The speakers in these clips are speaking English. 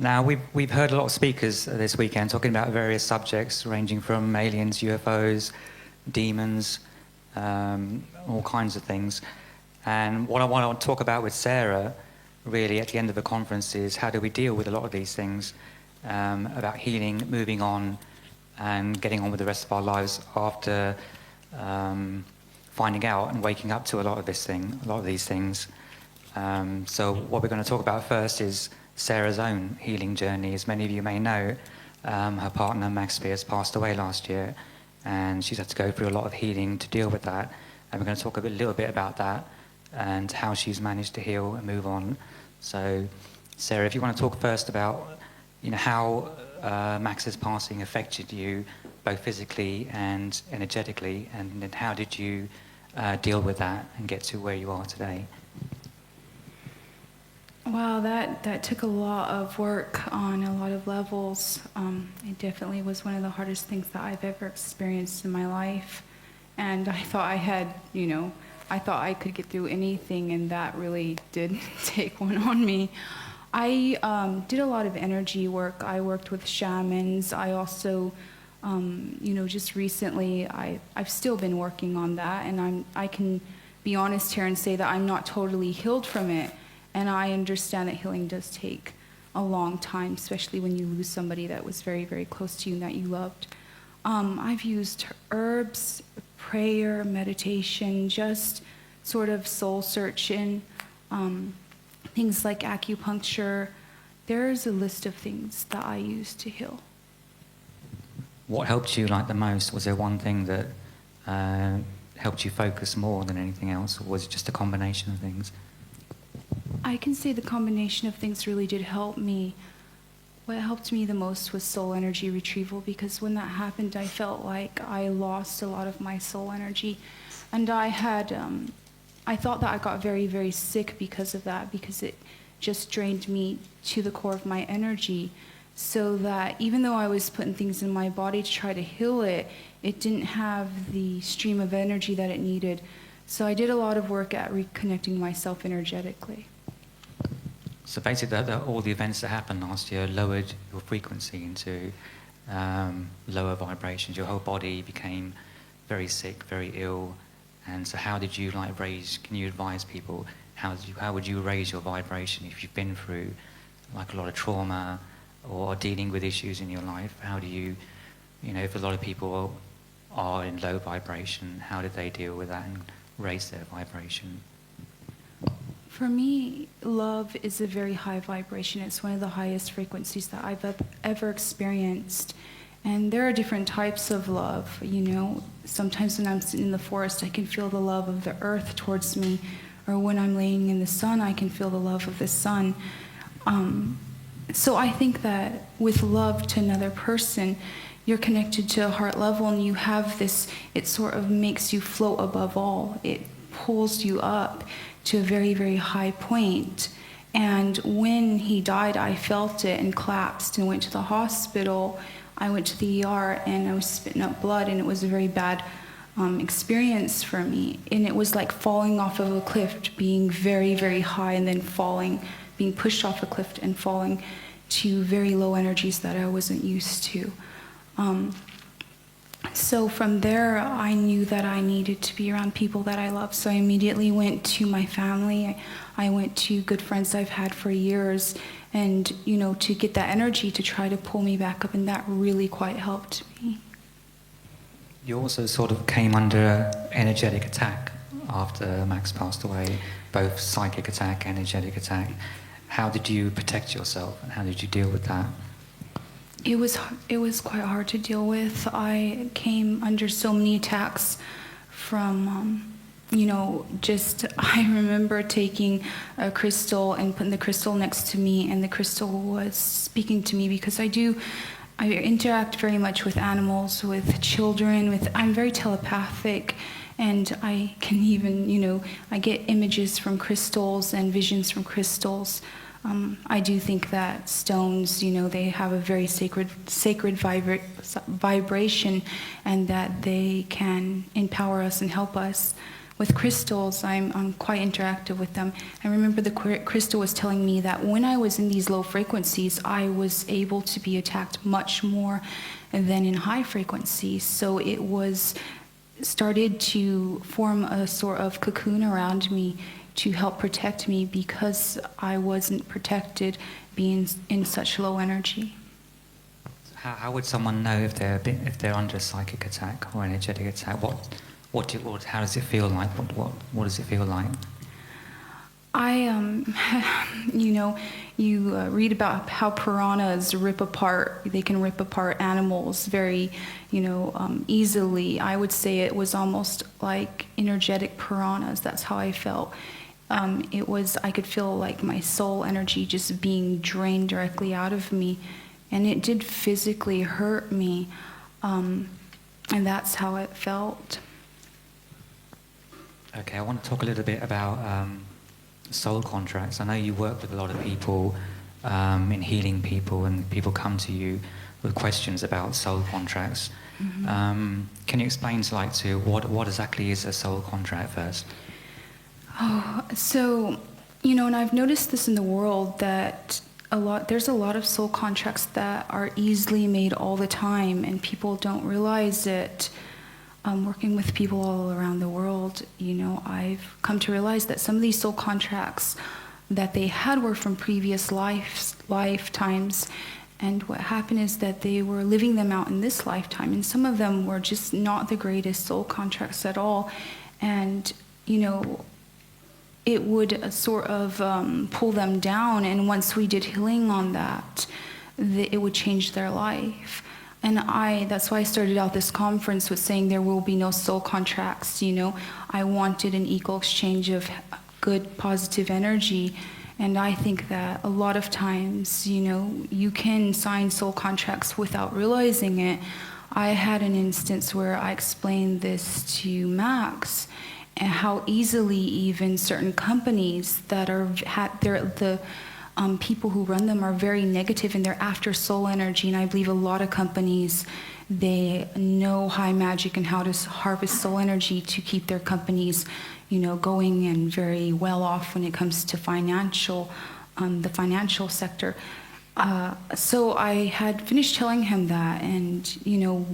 Now, we've heard a lot of speakers this weekend talking about various subjects, ranging from aliens, UFOs, demons, all kinds of things. And what I want to talk about with Sara, really, at the end of the conference is how do we deal with a lot of these things, about healing, moving on, and getting on with the rest of our lives after finding out and waking up to a lot of these things. So what we're going to talk about first is Sara's own healing journey. As many of you may know, her partner Max Spears passed away last year, and she's had to go through a lot of healing to deal with that. And we're going to talk a little bit about that and how she's managed to heal and move on. So, Sara, if you want to talk first about, how Max's passing affected you, both physically and energetically, and then how did you deal with that and get to where you are today? Wow, that took a lot of work on a lot of levels. It definitely was one of the hardest things that I've ever experienced in my life. And I thought I thought I could get through anything, and that really did take one on me. I did a lot of energy work. I worked with shamans. I also, just recently, I've still been working on that, and I can be honest here and say that I'm not totally healed from it. And I understand that healing does take a long time, especially when you lose somebody that was very, very close to you and that you loved. I've used herbs, prayer, meditation, just sort of soul searching, things like acupuncture. There's a list of things that I use to heal. What helped you the most? Was there one thing that helped you focus more than anything else, or was it just a combination of things? I can say the combination of things really did help me. What helped me the most was soul energy retrieval, because when that happened, I felt like I lost a lot of my soul energy. And I thought that I got very, very sick because of that, because it just drained me to the core of my energy. So that even though I was putting things in my body to try to heal it, it didn't have the stream of energy that it needed. So I did a lot of work at reconnecting myself energetically. So basically, all the events that happened last year lowered your frequency into lower vibrations. Your whole body became very sick, very ill. And so how did you can you advise people, how would you raise your vibration if you've been through a lot of trauma or dealing with issues in your life? How do you, if a lot of people are in low vibration, how did they deal with that and raise their vibration? For me, love is a very high vibration. It's one of the highest frequencies that I've ever experienced. And there are different types of love, Sometimes when I'm sitting in the forest, I can feel the love of the earth towards me. Or when I'm laying in the sun, I can feel the love of the sun. So I think that with love to another person, you're connected to a heart level, and you have this, it sort of makes you float above all. It pulls you up to a very, very high point. And when he died, I felt it and collapsed and went to the hospital. I went to the ER and I was spitting up blood, and it was a very bad experience for me. And it was like falling off of a cliff, being very, very high, and then falling, being pushed off a cliff and falling to very low energies that I wasn't used to. So from there, I knew that I needed to be around people that I love. So I immediately went to my family. I went to good friends I've had for years, and, to get that energy to try to pull me back up, and that really quite helped me. You also sort of came under energetic attack after Max passed away, both psychic attack, energetic attack. How did you protect yourself, and how did you deal with that? It was quite hard to deal with. I came under so many attacks from, I remember taking a crystal and putting the crystal next to me, and the crystal was speaking to me, because I interact very much with animals, with children, I'm very telepathic, and I can even, I get images from crystals and visions from crystals. I do think that stones, they have a very sacred vibration, and that they can empower us and help us. with crystals, I'm quite interactive with them. I remember the crystal was telling me that when I was in these low frequencies, I was able to be attacked much more than in high frequencies. So it was started to form a sort of cocoon around me to help protect me because I wasn't protected being in such low energy. How would someone know if they're under a psychic attack or energetic attack? How does it feel like? What does it feel like? You read about how piranhas they can rip apart animals very, easily. I would say it was almost like energetic piranhas. That's how I felt. I could feel like my soul energy just being drained directly out of me. And it did physically hurt me. And that's how it felt. Okay, I want to talk a little bit about soul contracts. I know you work with a lot of people in healing people, and people come to you with questions about soul contracts. Mm-hmm. Can you explain to what exactly is a soul contract first? And I've noticed this in the world that there's a lot of soul contracts that are easily made all the time, and people don't realize it. Working with people all around the world, I've come to realize that some of these soul contracts that they had were from previous lifetimes, and what happened is that they were living them out in this lifetime, and some of them were just not the greatest soul contracts at all, and it would sort of pull them down, and once we did healing on that, it would change their life. And that's why I started out this conference with saying there will be no soul contracts. I wanted an equal exchange of good, positive energy. And I think that a lot of times, you can sign soul contracts without realizing it. I had an instance where I explained this to Max, and how easily even certain companies that people who run them are very negative and they're after soul energy. And I believe a lot of companies, they know high magic and how to harvest soul energy to keep their companies, going and very well off when it comes to the financial sector. So I had finished telling him that, and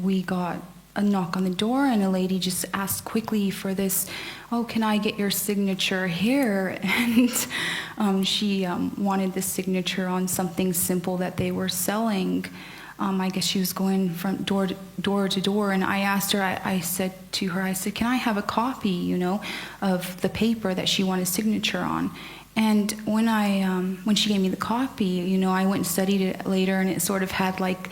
we got a knock on the door, and a lady just asked quickly for this, can I get your signature here? And she wanted this signature on something simple that they were selling. I guess she was going from door to door, and I asked her, I said to her, can I have a copy, of the paper that she wanted a signature on? And when she gave me the copy, I went and studied it later, and it sort of had like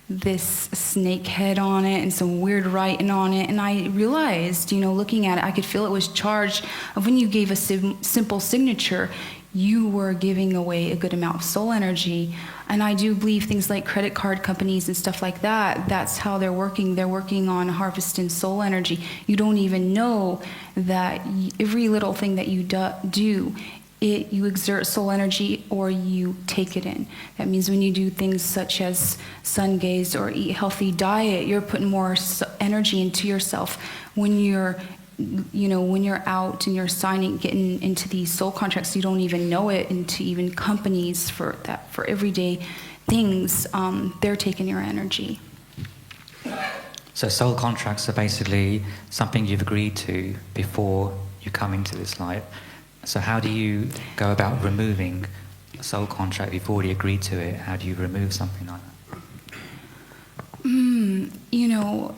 this snake head on it and some weird writing on it, and I realized, looking at it, I could feel it was charged of when you gave a simple signature, you were giving away a good amount of soul energy. And I do believe things like credit card companies and stuff like that, that's how they're working on harvesting soul energy. You don't even know that every little thing that you do, you exert soul energy or you take it in. That means when you do things such as sun gaze or eat healthy diet, you're putting more energy into yourself. When you're out and you're getting into these soul contracts, you don't even know it, into even companies for everyday things, they're taking your energy. So soul contracts are basically something you've agreed to before you come into this life. So how do you go about removing a soul contract? You've already agreed to it. How do you remove something like that?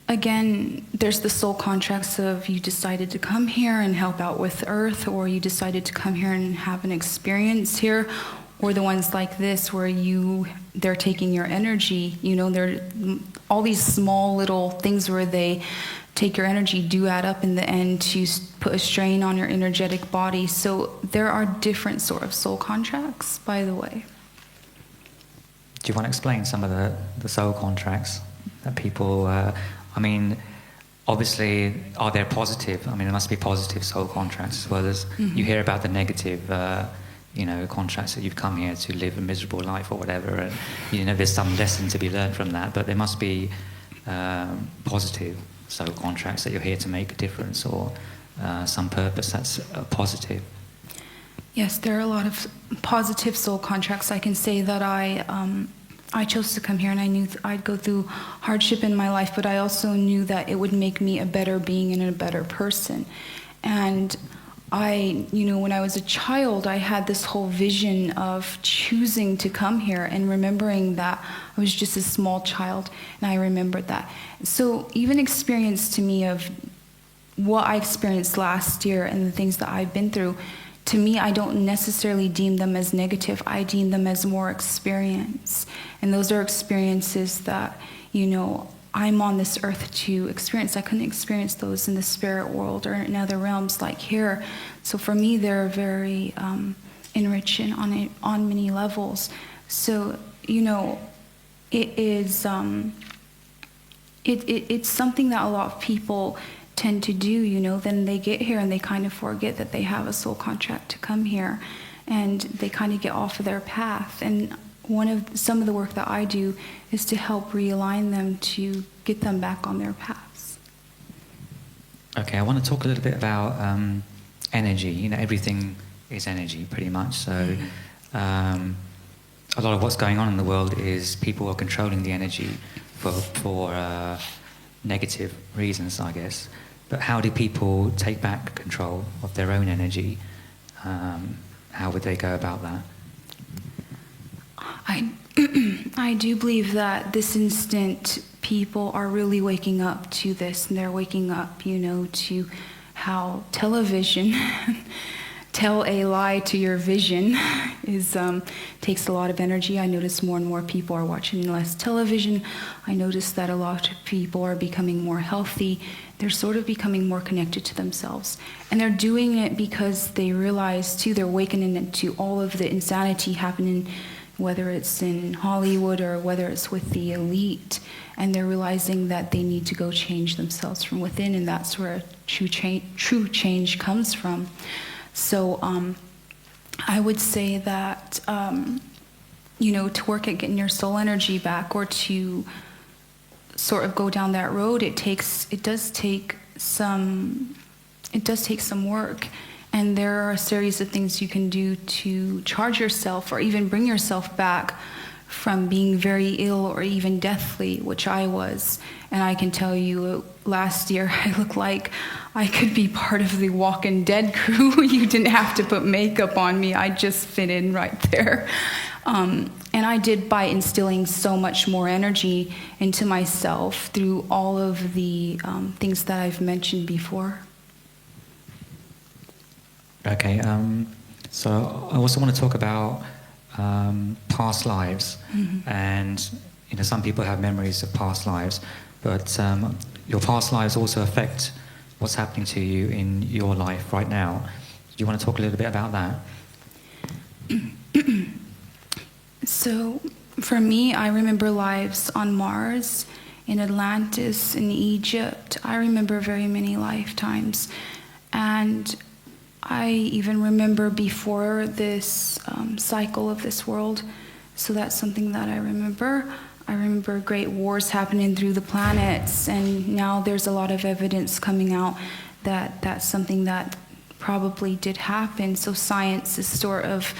Again, there's the soul contracts of you decided to come here and help out with Earth, or you decided to come here and have an experience here, or the ones like this where they're taking your energy. They're all these small little things where they take your energy do add up in the end to put a strain on your energetic body. So there are different sort of soul contracts, by the way. Do you want to explain some of the soul contracts that people, obviously, are there positive? There must be positive soul contracts as well as you hear about the negative, contracts that you've come here to live a miserable life or whatever. And, there's some lesson to be learned from that, but there must be positive soul contracts that you're here to make a difference or some purpose that's positive. Yes, there are a lot of positive soul contracts. I can say that I chose to come here, and I knew I'd go through hardship in my life, but I also knew that it would make me a better being and a better person. And when I was a child, I had this whole vision of choosing to come here and remembering that I was just a small child, and I remembered that. So even experience to me of what I experienced last year and the things that I've been through, to me, I don't necessarily deem them as negative. I deem them as more experience. And those are experiences that, I'm on this earth to experience. I couldn't experience those in the spirit world or in other realms like here. So for me, they're very enriching on many levels. So, it is, it's something that a lot of people tend to do, then they get here and they kind of forget that they have a soul contract to come here, and they kind of get off of their path. And some of the work that I do is to help realign them to get them back on their paths. Okay, I want to talk a little bit about energy. Everything is energy, pretty much. So a lot of what's going on in the world is people are controlling the energy for negative reasons, I guess. But how do people take back control of their own energy? How would they go about that? I do believe that this instant people are really waking up to this, and they're waking up, to how television tell a lie to your vision takes a lot of energy. I notice more and more people are watching less television. I notice that a lot of people are becoming more healthy. They're sort of becoming more connected to themselves. And they're doing it because they realize, too, they're awakening to all of the insanity happening, whether it's in Hollywood or whether it's with the elite. And they're realizing that they need to go change themselves from within, and that's where true change comes from. So I would say that, to work at getting your soul energy back, or to sort of go down that road, it does take some work. And there are a series of things you can do to charge yourself, or even bring yourself back from being very ill or even deathly, which I was. And I can tell you, last year I looked like I could be part of the Walking Dead crew. You didn't have to put makeup on me. I just fit in right there. And I did by instilling so much more energy into myself through all of the things that I've mentioned before. Okay, so I also want to talk about past lives. Mm-hmm. And some people have memories of past lives, but your past lives also affect what's happening to you in your life right now. Do you want to talk a little bit about that? So for me, I remember lives on Mars, in Atlantis, in Egypt. I remember very many lifetimes. And I even remember before this cycle of this world. So that's something that I remember. I remember great wars happening through the planets, and now there's a lot of evidence coming out that that's something that probably did happen. So science is sort of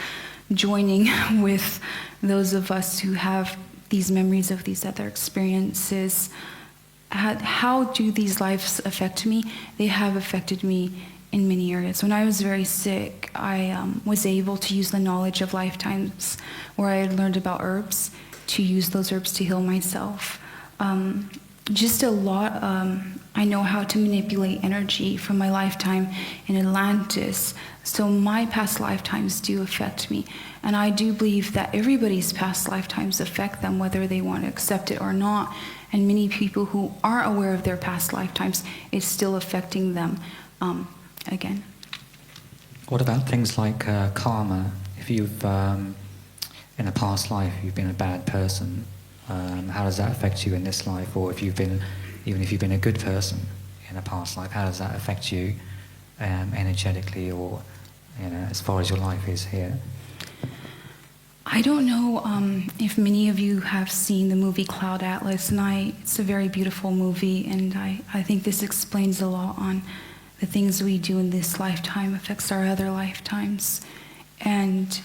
joining with those of us who have these memories of these other experiences. How do these lives affect me? They have affected me in many areas. When I was very sick, I was able to use the knowledge of lifetimes where I had learned about herbs, to use those herbs to heal myself. Just a lot. I know how to manipulate energy from my lifetime in Atlantis. So my past lifetimes do affect me. And I do believe that everybody's past lifetimes affect them, whether they want to accept it or not. And many people who aren't aware of their past lifetimes, it's still affecting them again. What about things like karma? If you've, in a past life, you've been a bad person, how does that affect you in this life? Or even if you've been a good person in a past life, how does that affect you energetically, or as far as your life is here? I don't know if many of you have seen the movie Cloud Atlas, and it's a very beautiful movie, and I think this explains a lot on the things we do in this lifetime affects our other lifetimes. And,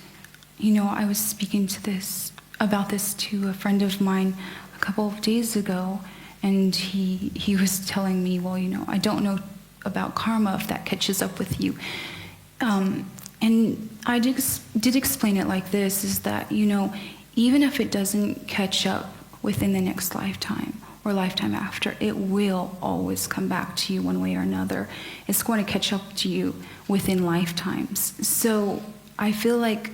you know, I was speaking about this to a friend of mine a couple of days ago, and he was telling me, well, you know, I don't know about karma, if that catches up with you. And I did explain it like this, is that, you know, even if it doesn't catch up within the next lifetime or lifetime after, it will always come back to you one way or another. It's going to catch up to you within lifetimes. So I feel like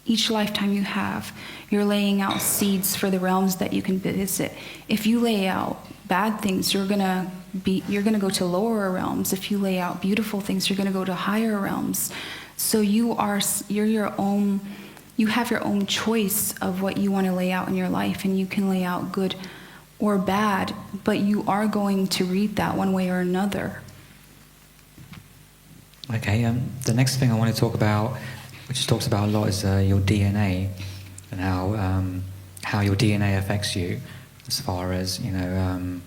each lifetime you have, you're laying out seeds for the realms that you can visit. If you lay out bad things, you're gonna go to lower realms. If you lay out beautiful things, you're gonna go to higher realms. So you have your own choice of what you want to lay out in your life, and you can lay out good or bad, but you are going to reap that one way or another. Okay, the next thing I want to talk about, which talks about a lot, is your DNA, and how your DNA affects you, as far as, you know,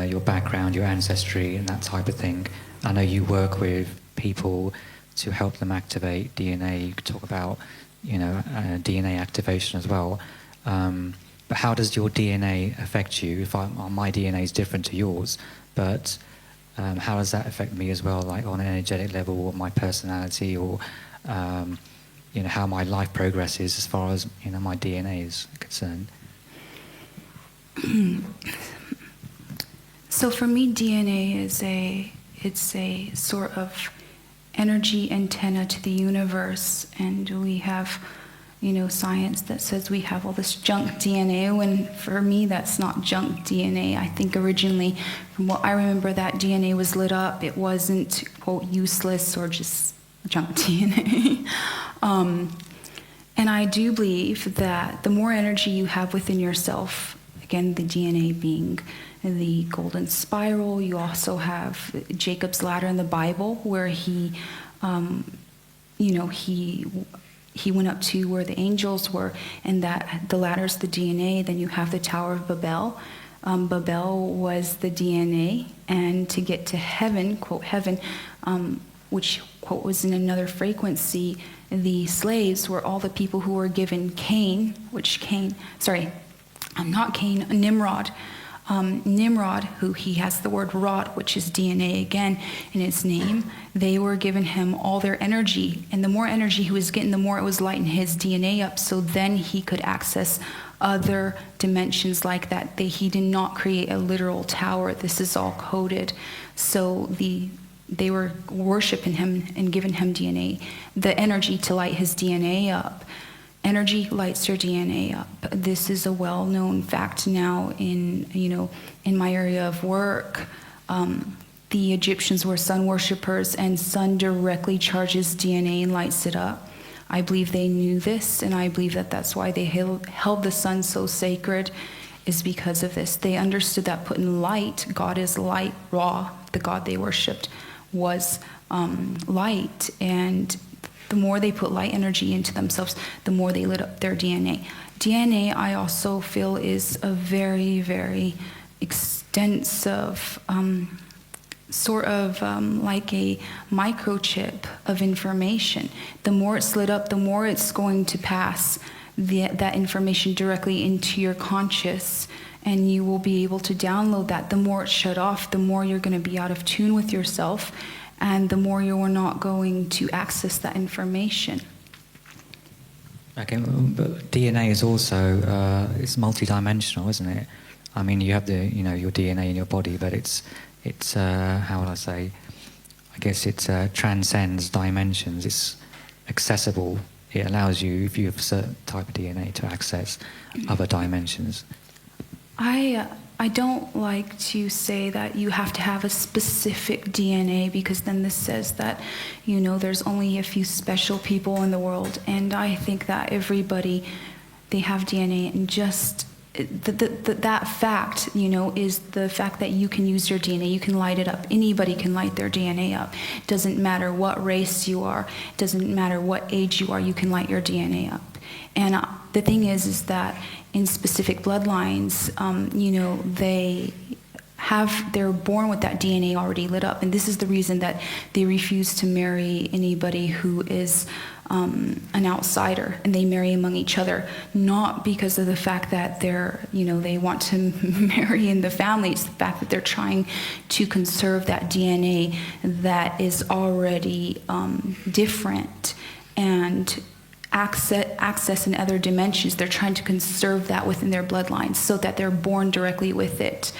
your background, your ancestry, and that type of thing. I know you work with people to help them activate DNA. You could talk about, you know, DNA activation as well. But how does your DNA affect you? If my DNA is different to yours, but how does that affect me as well, like on an energetic level, or my personality, or you know, how my life progresses as far as, you know, my DNA is concerned? So for me, DNA is it's a sort of energy antenna to the universe, and we have, you know, science that says we have all this junk DNA, when for me that's not junk DNA. I think originally, from what I remember, that DNA was lit up. It wasn't, quote, useless or just junk DNA. And I do believe that the more energy you have within yourself, again, the DNA being the golden spiral, you also have Jacob's ladder in the Bible, where he went up to where the angels were, and that the ladder's the DNA. Then you have the Tower of Babel. Babel was the DNA, and to get to heaven, quote, heaven, which, quote, was in another frequency, the slaves were all the people who were given Nimrod. Nimrod, who he has the word rod, which is DNA again in his name, they were giving him all their energy. And the more energy he was getting, the more it was lighting his DNA up. So then he could access other dimensions like that. He did not create a literal tower. This is all coded. So they were worshiping him and giving him DNA, the energy to light his DNA up. Energy lights your DNA up. This is a well-known fact now in my area of work. The Egyptians were sun worshippers, and sun directly charges DNA and lights it up. I believe they knew this, and I believe that that's why they held the sun so sacred, is because of this. They understood that putting light, God is light, Ra, the God they worshipped, was light, and the more they put light energy into themselves, the more they lit up their DNA. DNA, I also feel, is a very, very extensive sort of like a microchip of information. The more it's lit up, the more it's going to pass that information directly into your conscious, and you will be able to download that. The more it's shut off, the more you're going to be out of tune with yourself, and the more you are not going to access that information. Okay, but DNA is also it's multidimensional, isn't it? I mean, you have your DNA in your body, but it's how would I say? I guess it transcends dimensions. It's accessible. It allows you, if you have a certain type of DNA, to access other dimensions. I don't like to say that you have to have a specific DNA, because then this says that, there's only a few special people in the world. And I think that everybody, they have DNA, and just that fact, is the fact that you can use your DNA, you can light it up. Anybody can light their DNA up. Doesn't matter what race you are, doesn't matter what age you are, you can light your DNA up. And the thing is that in specific bloodlines, they're born with that DNA already lit up, and this is the reason that they refuse to marry anybody who is an outsider, and they marry among each other, not because of the fact that they want to marry in the family. It's the fact that they're trying to conserve that DNA that is already different and access in other dimensions. They're trying to conserve that within their bloodlines so that they're born directly with it.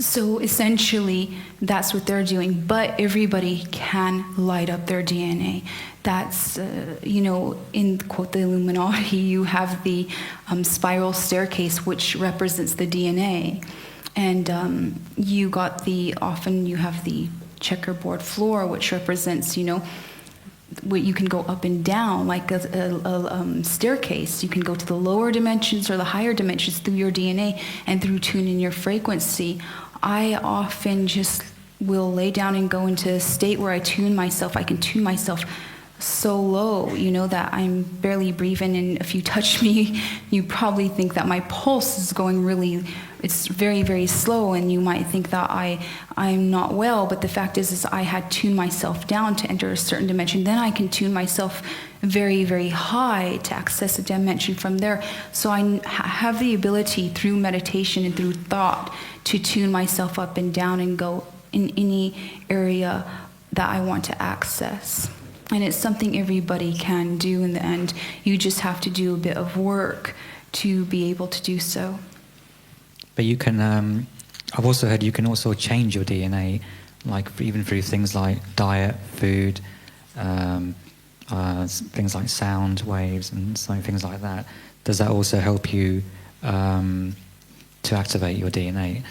So essentially, that's what they're doing. But everybody can light up their DNA. That's, in, quote, the Illuminati, you have the spiral staircase, which represents the DNA. And you have the checkerboard floor, which represents, where you can go up and down like a staircase. You can go to the lower dimensions or the higher dimensions through your DNA and through tuning your frequency. I often just will lay down and go into a state where I tune myself. I can tune myself so low, that I'm barely breathing, and if you touch me, you probably think that my pulse is going it's very, very slow, and you might think that I'm not well, but the fact is I had tuned myself down to enter a certain dimension. Then I can tune myself very, very high to access a dimension from there. So I have the ability through meditation and through thought to tune myself up and down and go in any area that I want to access. And it's something everybody can do in the end. You just have to do a bit of work to be able to do so. But you can, I've also heard you can also change your DNA, like even through things like diet, food, things like sound waves and things like that. Does that also help you to activate your DNA?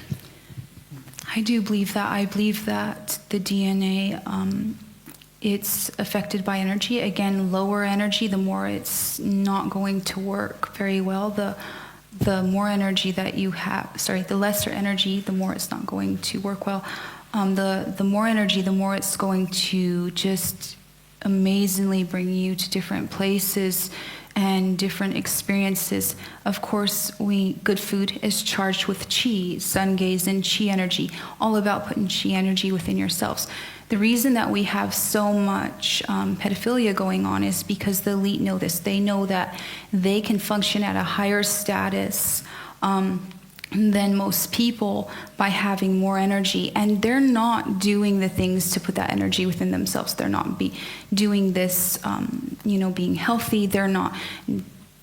I do believe that. I believe that the DNA, it's affected by energy. Again, lower energy, the more it's not going to work very well. The more energy that you have, the lesser energy, the more it's not going to work well. The more energy, the more it's going to just amazingly bring you to different places and different experiences. Of course, good food is charged with chi, sun gaze, and chi energy, all about putting chi energy within yourselves. The reason that we have so much pedophilia going on is because the elite know this. They know that they can function at a higher status than most people by having more energy. And they're not doing the things to put that energy within themselves. They're not doing this, being healthy. They're not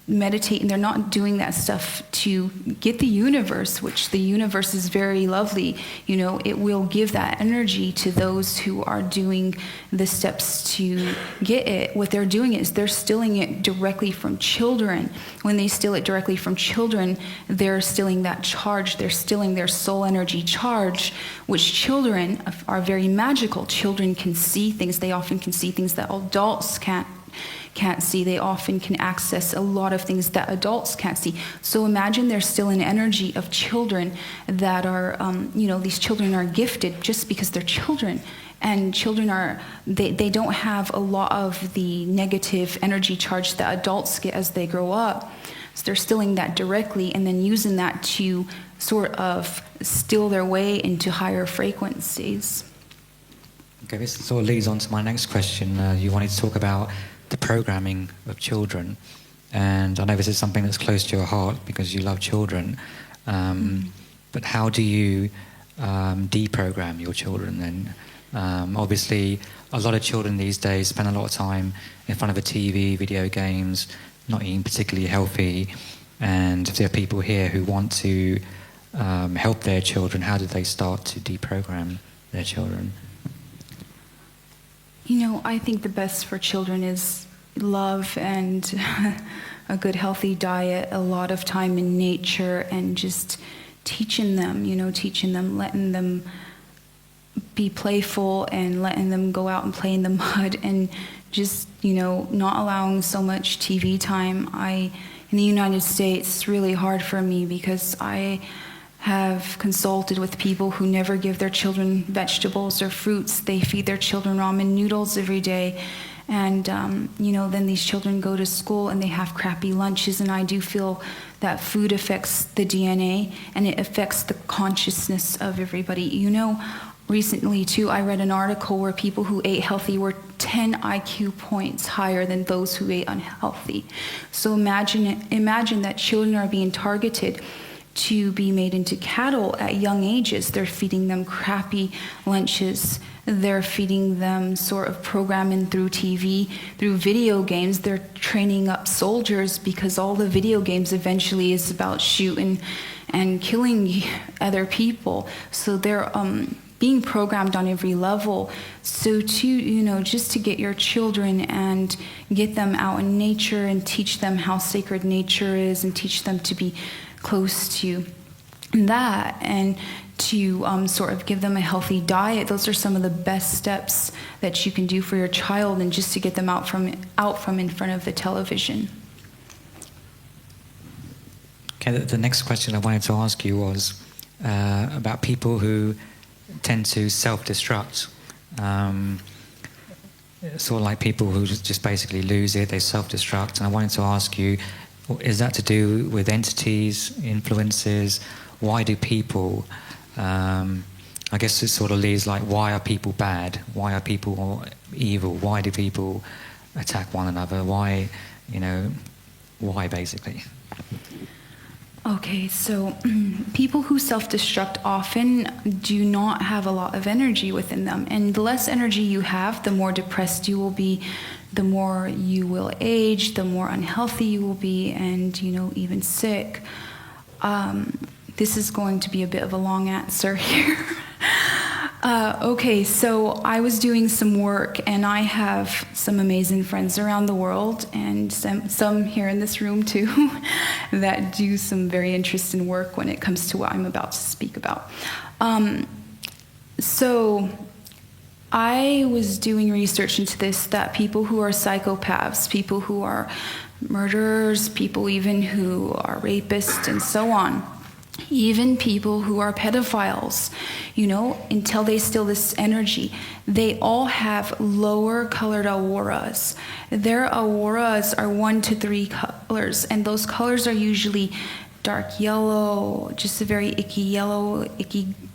meditating. They're not doing that stuff to get the universe, which the universe is very lovely. It will give that energy to those who are doing the steps to get it. What they're doing is they're stealing it directly from children. When they steal it directly from children, they're stealing that charge. They're stealing their soul energy charge, which children are very magical. Children can see things. They often can see things that adults can't see. They often can access a lot of things that adults can't see. So imagine there's still an energy of children that are, these children are gifted just because they're children. And children they don't have a lot of the negative energy charge that adults get as they grow up. So they're stealing that directly and then using that to sort of steal their way into higher frequencies. Okay, this sort of leads on to my next question. You wanted to talk about the programming of children, and I know this is something that's close to your heart because you love children, but how do you deprogram your children then? Obviously a lot of children these days spend a lot of time in front of a TV, video games, not eating particularly healthy, and if there are people here who want to help their children, how do they start to deprogram their children? I think the best for children is love and a good healthy diet, a lot of time in nature, and just teaching them, letting them be playful and letting them go out and play in the mud, and just, not allowing so much TV time. In the United States, it's really hard for me because I have consulted with people who never give their children vegetables or fruits. They feed their children ramen noodles every day. And, then these children go to school and they have crappy lunches. And I do feel that food affects the DNA and it affects the consciousness of everybody. Recently, too, I read an article where people who ate healthy were 10 IQ points higher than those who ate unhealthy. So imagine that children are being targeted to be made into cattle at young ages. They're feeding them crappy lunches. They're feeding them sort of programming through TV, through video games. They're training up soldiers because all the video games eventually is about shooting and killing other people. So they're being programmed on every level. So just to get your children and get them out in nature and teach them how sacred nature is and teach them to be close to that and to sort of give them a healthy diet. Those are some of the best steps that you can do for your child, and just to get them out from in front of the television. Okay, the next question I wanted to ask you was about people who tend to self-destruct. Sort of like people who just basically lose it, they self-destruct. And I wanted to ask you, is that to do with entities, influences? Why do people, I guess it sort of leads like, why are people bad? Why are people evil? Why do people attack one another? Why basically? Okay, so people who self-destruct often do not have a lot of energy within them. And the less energy you have, the more depressed you will be, the more you will age, the more unhealthy you will be, and, even sick. This is going to be a bit of a long answer here. Okay, so I was doing some work, and I have some amazing friends around the world, and some here in this room too, that do some very interesting work when it comes to what I'm about to speak about. So I was doing research into this, that people who are psychopaths, people who are murderers, people even who are rapists and so on, even people who are pedophiles, until they steal this energy, they all have lower colored auroras. Their auroras are 1 to 3 colors, and those colors are usually dark yellow, just a very icky yellow,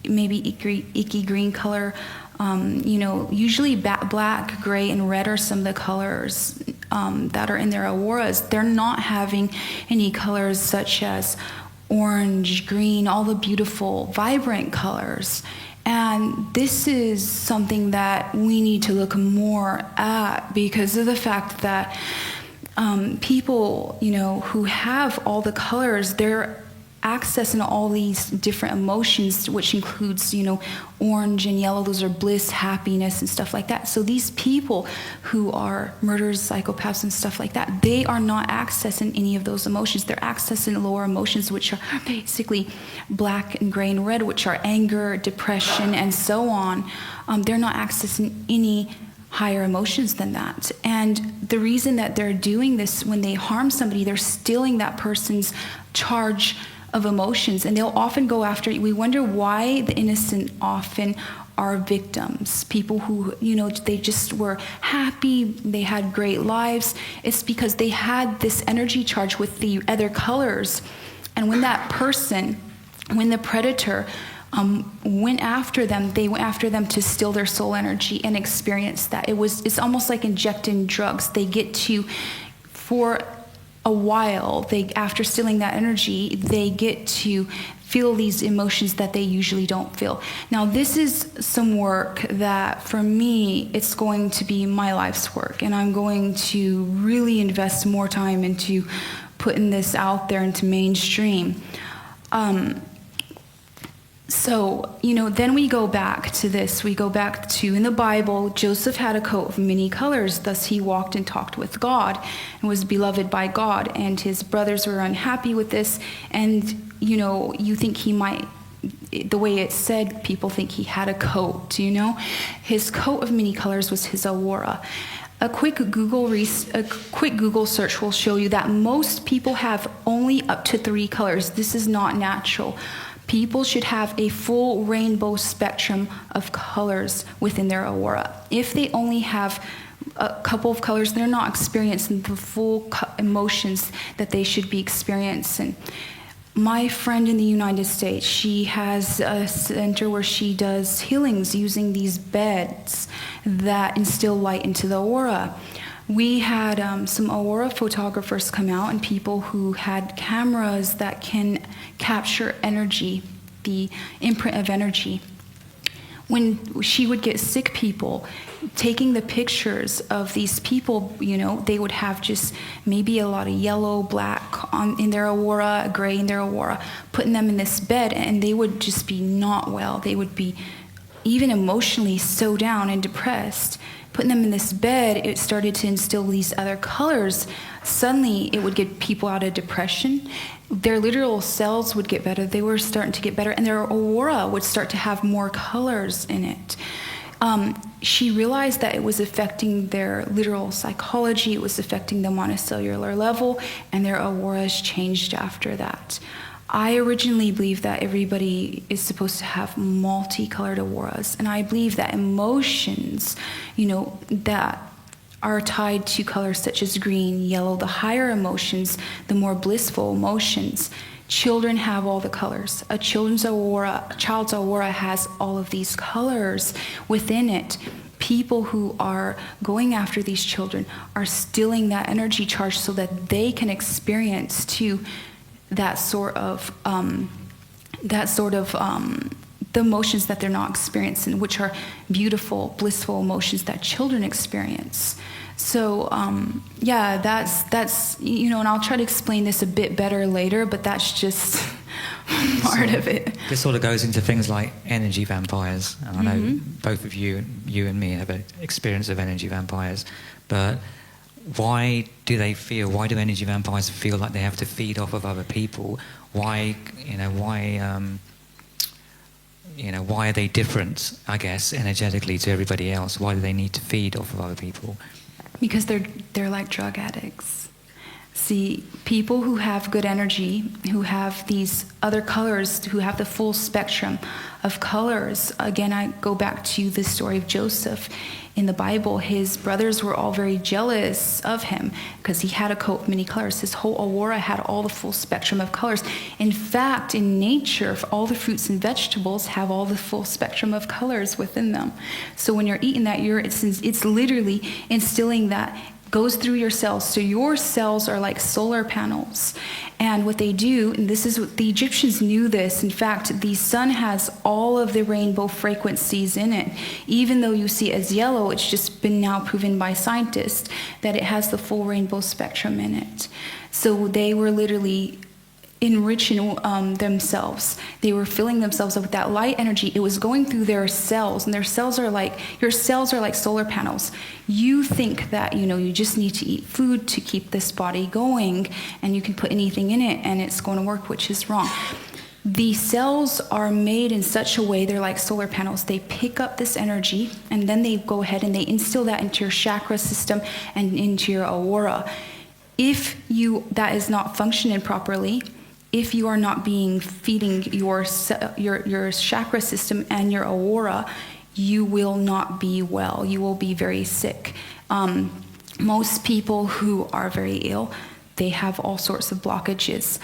maybe icky green color. Usually black, gray, and red are some of the colors that are in their auroras. They're not having any colors such as orange, green, all the beautiful, vibrant colors. And this is something that we need to look more at because of the fact that people, who have all the colors, they're accessing all these different emotions, which includes, orange and yellow. Those are bliss, happiness, and stuff like that. So these people who are murderers, psychopaths, and stuff like that, they are not accessing any of those emotions. They're accessing lower emotions, which are basically black and gray and red, which are anger, depression, and so on. They're not accessing any higher emotions than that. And the reason that they're doing this, when they harm somebody, they're stealing that person's charge of emotions, and they'll often go after you. We wonder why the innocent often are victims. People who, they just were happy, they had great lives. It's because they had this energy charge with the other colors. And when that person, when the predator went after them, they went after them to steal their soul energy and experience that. It's almost like injecting drugs. They get to, for a while, after stealing that energy, they get to feel these emotions that they usually don't feel. Now, this is some work that, for me, it's going to be my life's work, and I'm going to really invest more time into putting this out there into mainstream. So, then we go back to this. We go back to, in the Bible, Joseph had a coat of many colors. Thus he walked and talked with God and was beloved by God. And his brothers were unhappy with this. And, you think he might, the way it said, people think he had a coat, His coat of many colors was his aurora. A quick Google search will show you that most people have only up to 3 colors. This is not natural. People should have a full rainbow spectrum of colors within their aurora. If they only have a couple of colors, they're not experiencing the full emotions that they should be experiencing. My friend in the United States, she has a center where she does healings using these beds that instill light into the aura. We had some aura photographers come out, and people who had cameras that can capture energy, the imprint of energy. When she would get sick people, taking the pictures of these people, they would have just maybe a lot of yellow, black in their aura, gray in their aura, putting them in this bed, and they would just be not well. They would be even emotionally so down and depressed. Putting them in this bed, it started to instill these other colors. Suddenly, it would get people out of depression. Their literal cells would get better. They were starting to get better, and their aura would start to have more colors in it. She realized that it was affecting their literal psychology. It was affecting them on a cellular level, and their auras changed after that. I originally believed that everybody is supposed to have multicolored auras, and I believe that emotions, that are tied to colors such as green, yellow, the higher emotions, the more blissful emotions. Children have all the colors. A child's aura has all of these colors within it. People who are going after these children are stealing that energy charge so that they can experience too that sort of the emotions that they're not experiencing, which are beautiful, blissful emotions that children experience. So, that's and I'll try to explain this a bit better later, but that's just part of it. This sort of goes into things like energy vampires. And I know both of you and me have an experience of energy vampires, but why do energy vampires feel like they have to feed off of other people? Why are they different, I guess, energetically to everybody else? Why do they need to feed off of other people? Because they're like drug addicts. See, people who have good energy, who have these other colors, who have the full spectrum of colors. Again, I go back to the story of Joseph. In the Bible, his brothers were all very jealous of him because he had a coat of many colors. His whole aura had all the full spectrum of colors. In fact, in nature, all the fruits and vegetables have all the full spectrum of colors within them. So when you're eating that, it's literally instilling that. Goes through your cells. So your cells are like solar panels. And what they do, and this is what the Egyptians knew this, in fact, the sun has all of the rainbow frequencies in it. Even though you see it as yellow, it's just been now proven by scientists that it has the full rainbow spectrum in it. So they were literally enriching themselves. They were filling themselves up with that light energy. It was going through their cells, and your cells are like solar panels. You think that, you just need to eat food to keep this body going, and you can put anything in it, and it's going to work, which is wrong. The cells are made in such a way, they're like solar panels. They pick up this energy, and then they go ahead and they instill that into your chakra system and into your aura. If that is not functioning properly, if you are not feeding your chakra system and your aura, you will not be well. You will be very sick. Most people who are very ill, they have all sorts of blockages.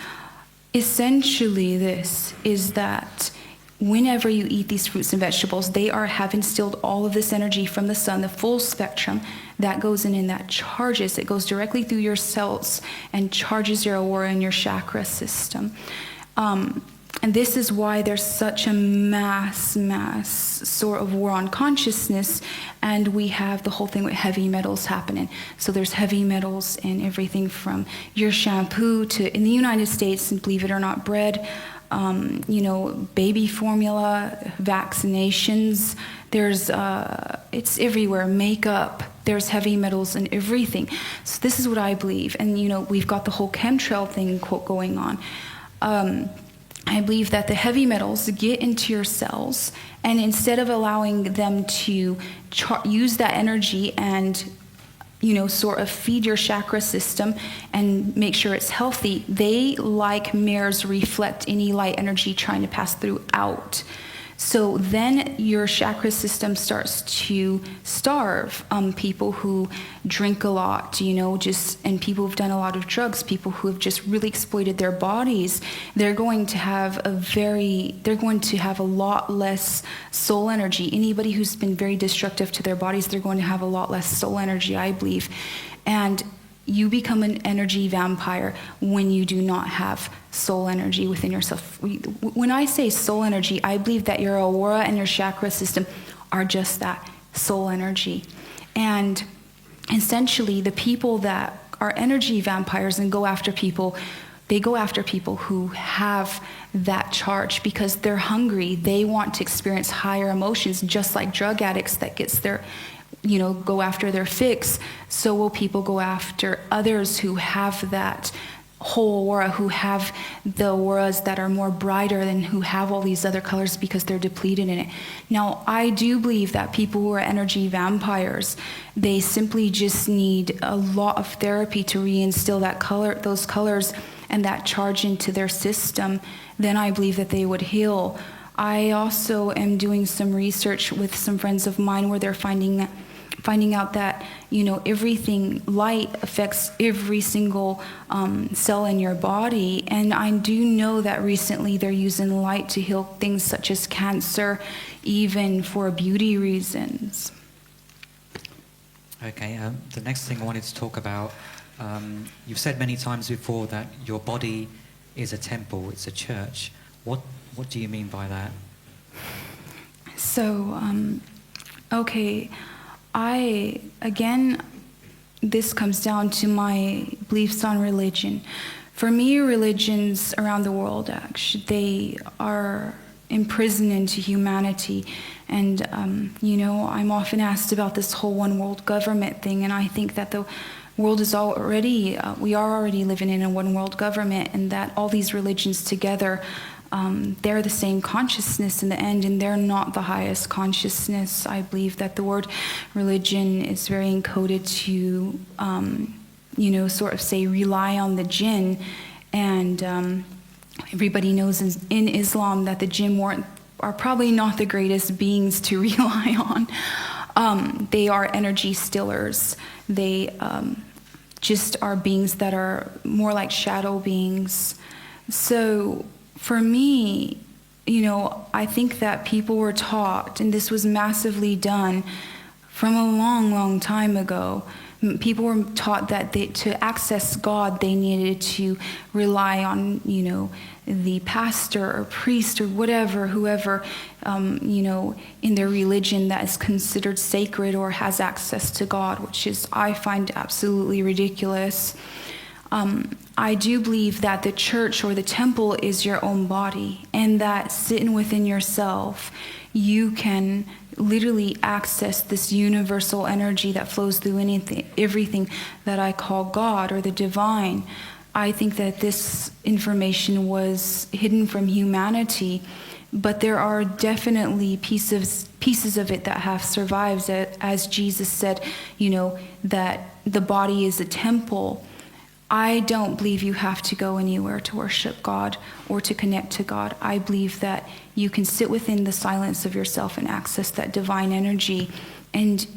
Essentially, this is that whenever you eat these fruits and vegetables, they have instilled all of this energy from the sun, the full spectrum, that goes in and that charges. It goes directly through your cells and charges your aura and your chakra system. And this is why there's such a mass sort of war on consciousness, and we have the whole thing with heavy metals happening. So there's heavy metals in everything from your shampoo to, in the United States, and believe it or not, bread, baby formula, vaccinations. There's, it's everywhere, makeup. There's heavy metals in everything. So this is what I believe. And, we've got the whole chemtrail thing going on. I believe that the heavy metals get into your cells, and instead of allowing them to use that energy and, sort of feed your chakra system and make sure it's healthy, they, like mirrors, reflect any light energy trying to pass through out. So then your chakra system starts to starve. People who drink a lot, and people who've done a lot of drugs, people who have just really exploited their bodies, they're going to have a lot less soul energy. Anybody who's been very destructive to their bodies, they're going to have a lot less soul energy, I believe. And you become an energy vampire when you do not have soul energy within yourself. When I say soul energy, I believe that your aura and your chakra system are just that, soul energy. And essentially, the people that are energy vampires and go after people, they go after people who have that charge because they're hungry. They want to experience higher emotions, just like drug addicts that gets their go after their fix. So will people go after others who have that whole aura, who have the auras that are more brighter than who have all these other colors because they're depleted in it. Now, I do believe that people who are energy vampires, they simply just need a lot of therapy to reinstill those colors and that charge into their system. Then I believe that they would heal. I also am doing some research with some friends of mine where they're finding out that everything light affects every single cell in your body. And I do know that recently they're using light to heal things such as cancer, even for beauty reasons. Okay, the next thing I wanted to talk about, you've said many times before that your body is a temple, it's a church. What do you mean by that? So, okay, this comes down to my beliefs on religion. For me, religions around the world, actually, they are imprisoned into humanity. And, I'm often asked about this whole one world government thing, and I think that the world is we are already living in a one world government, and that all these religions together, they're the same consciousness in the end, and they're not the highest consciousness. I believe that the word religion is very encoded to, sort of say rely on the jinn, and everybody knows in Islam that the jinn are probably not the greatest beings to rely on. They are energy stillers. They just are beings that are more like shadow beings. So for me, I think that people were taught, and this was massively done from a long, long time ago. People were taught that to access God, they needed to rely on, the pastor or priest or whoever, in their religion that is considered sacred or has access to God, which I find absolutely ridiculous. I do believe that the church or the temple is your own body, and that sitting within yourself, you can literally access this universal energy that flows through everything that I call God or the divine. I think that this information was hidden from humanity, but there are definitely pieces of it that have survived. As Jesus said, that the body is a temple. I don't believe you have to go anywhere to worship God or to connect to God. I believe that you can sit within the silence of yourself and access that divine energy. And,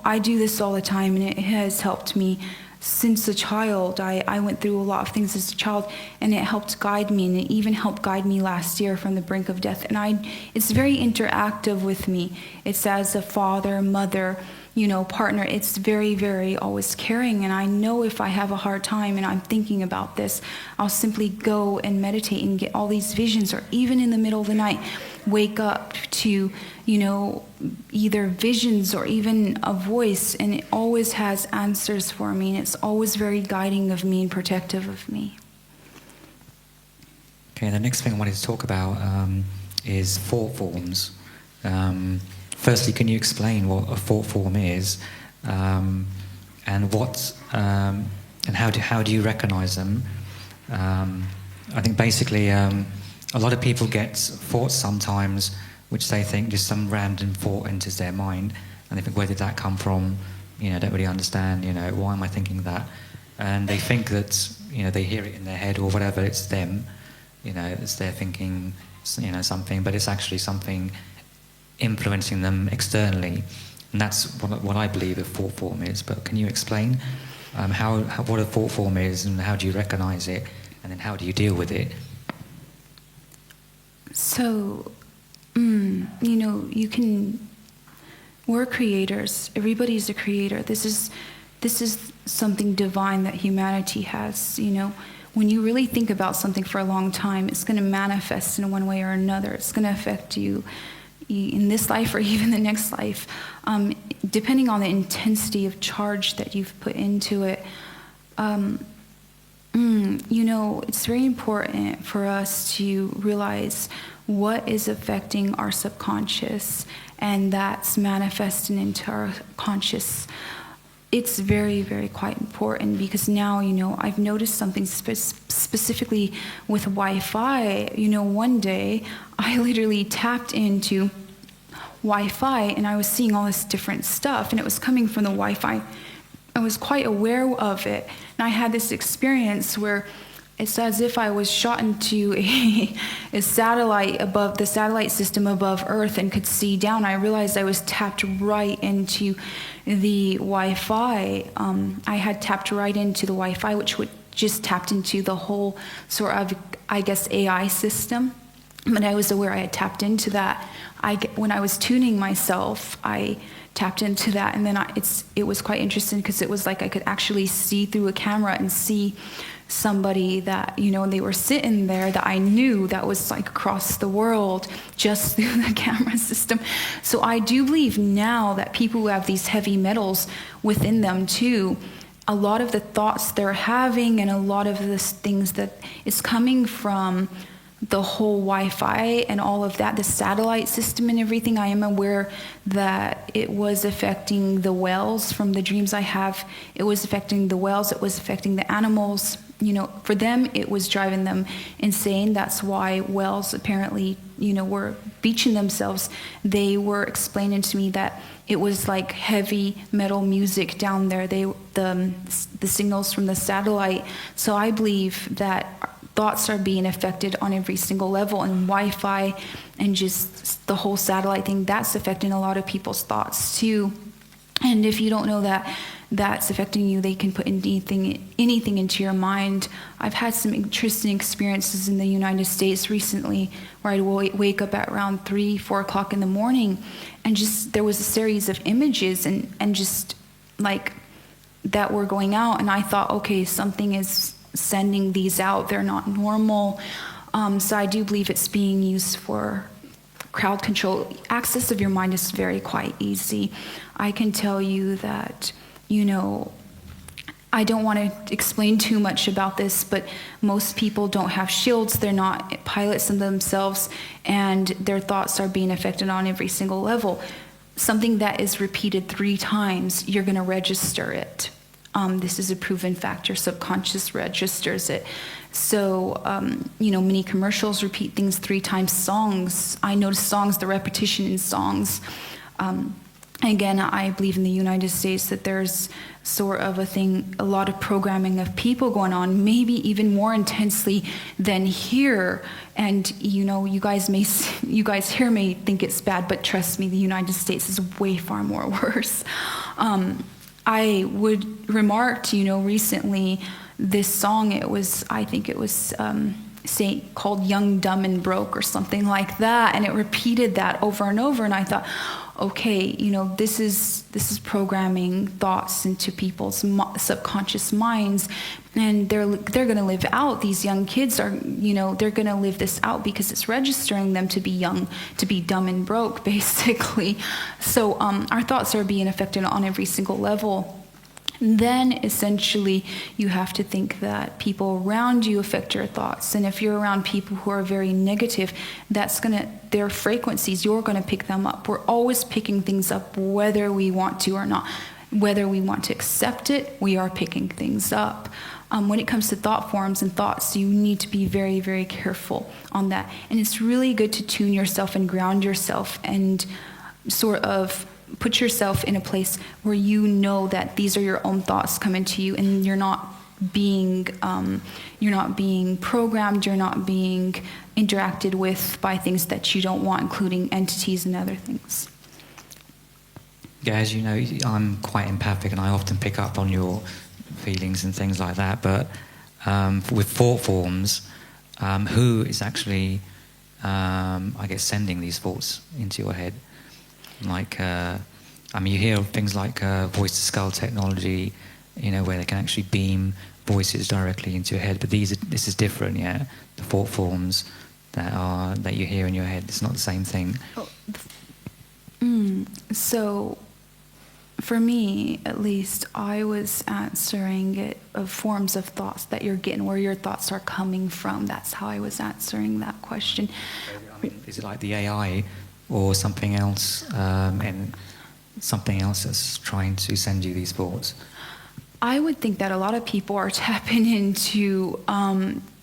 I do this all the time, and it has helped me since a child. I went through a lot of things as a child, and it helped guide me, and it even helped guide me last year from the brink of death. And it's very interactive with me. It's as a father, mother, partner. It's very, very always caring. And I know if I have a hard time and I'm thinking about this, I'll simply go and meditate and get all these visions, or even in the middle of the night, wake up to, either visions or even a voice. And it always has answers for me. And it's always very guiding of me and protective of me. Okay, the next thing I wanted to talk about is thought forms. Firstly, can you explain what a thought form is, and how do you recognize them? I think basically a lot of people get thoughts sometimes which they think just some random thought enters their mind, and they think, where did that come from? I don't really understand. Why am I thinking that? And they think that they hear it in their head or whatever. It's them. It's their thinking something, but it's actually something influencing them externally. And that's what I believe a thought form is. But can you explain what a thought form is, and how do you recognize it, and then how do you deal with it? So, we're creators. Everybody's a creator. This is something divine that humanity has, When you really think about something for a long time, it's going to manifest in one way or another. It's going to affect you in this life or even the next life, depending on the intensity of charge that you've put into it. It's very important for us to realize what is affecting our subconscious, and that's manifesting into our conscious. It's very, very quite important, because now, I've noticed something specifically with Wi-Fi. One day I literally tapped into Wi-Fi and I was seeing all this different stuff, and it was coming from the Wi-Fi. I was quite aware of it, and I had this experience where it's as if I was shot into a satellite above the satellite system above Earth and could see down. I realized I was tapped right into the Wi-Fi. I had tapped right into the Wi-Fi, which would just tapped into the whole sort of, AI system. But I was aware I had tapped into that. When I was tuning myself, I tapped into that, and then it was quite interesting, because it was like I could actually see through a camera and see somebody that, they were sitting there that I knew, that was like across the world, just through the camera system. So I do believe now that people who have these heavy metals within them too, a lot of the thoughts they're having and a lot of the things that is coming from the whole Wi-Fi and all of that, the satellite system and everything, I am aware that it was affecting the whales from the dreams I have. It was affecting the whales, it was affecting the animals. For them, it was driving them insane. That's why whales apparently, were beaching themselves. They were explaining to me that it was like heavy metal music down there, the signals from the satellite. So I believe that thoughts are being affected on every single level, and Wi-Fi and just the whole satellite thing, that's affecting a lot of people's thoughts too. And if you don't know that that's affecting you, they can put anything into your mind. I've had some interesting experiences in the United States recently where I'd wake up at around 3-4 o'clock in the morning, and just there was a series of images and just like that were going out, and I thought, okay, something is sending these out, they're not normal. So I do believe it's being used for crowd control. Access of your mind is very quite easy. I can tell you that, I don't want to explain too much about this, but most people don't have shields, they're not pilots in themselves, and their thoughts are being affected on every single level. Something that is repeated 3 times, you're going to register it. This is a proven fact. Your subconscious registers it. So, many commercials repeat things 3 times. Songs, I notice songs, the repetition in songs. Again, I believe in the United States that there's sort of a lot of programming of people going on, maybe even more intensely than here. And, you guys here may think it's bad, but trust me, the United States is way far more worse. I would remark, recently, this song, I think it was called Young, Dumb, and Broke or something like that, and it repeated that over and over, and I thought, okay, this is programming thoughts into people's subconscious minds, and they're going to live out. These young kids are, they're going to live this out because it's registering them to be young, to be dumb and broke, basically. So our thoughts are being affected on every single level. Then essentially you have to think that people around you affect your thoughts, and if you're around people who are very negative, their frequencies, you're going to pick them up. We're always picking things up whether we want to or not. Whether we want to accept it, we are picking things up. When it comes to thought forms and thoughts, you need to be very, very careful on that. And it's really good to tune yourself and ground yourself and sort of put yourself in a place where you know that these are your own thoughts coming to you, and you're not being programmed, you're not being interacted with by things that you don't want, including entities and other things. Yeah, as you know, I'm quite empathic, and I often pick up on your feelings and things like that. But with thought forms, who is actually, I guess, sending these thoughts into your head? Like, you hear of things like voice-to-skull technology, where they can actually beam voices directly into your head. But this is different, yeah. The thought forms that you hear in your head, it's not the same thing. So, for me, at least, I was answering it of forms of thoughts that you're getting, where your thoughts are coming from. That's how I was answering that question. Is it like the AI or something else, and something else that's trying to send you these thoughts? I would think that a lot of people are tapping into,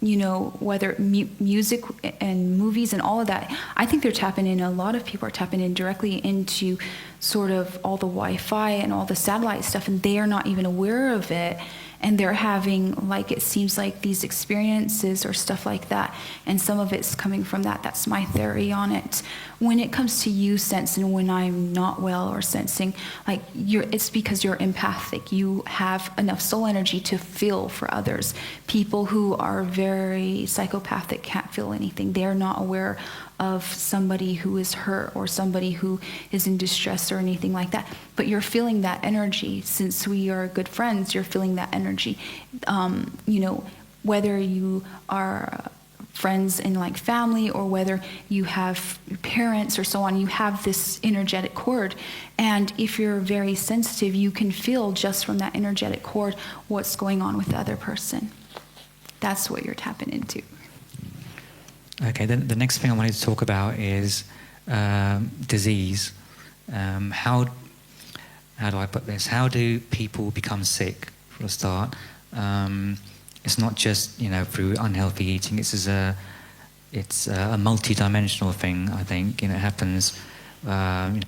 whether music and movies and all of that. I think they're tapping in, a lot of people are tapping in directly into sort of all the Wi-Fi and all the satellite stuff, and they are not even aware of it. And they're having, like, it seems like these experiences or stuff like that. And some of it's coming from that. That's my theory on it. When it comes to you sensing when I'm not well or sensing, like, it's because you're empathic. You have enough soul energy to feel for others. People who are very psychopathic can't feel anything. They're not aware of somebody who is hurt or somebody who is in distress or anything like that. But you're feeling that energy. Since we are good friends, you're feeling that energy. Whether you are friends in like family or whether you have parents or so on, you have this energetic cord. And if you're very sensitive, you can feel just from that energetic cord what's going on with the other person. That's what you're tapping into. Okay, then the next thing I wanted to talk about is disease. How do I put this? How do people become sick, for a start? It's not just through unhealthy eating. It's a multi-dimensional thing. I think it happens.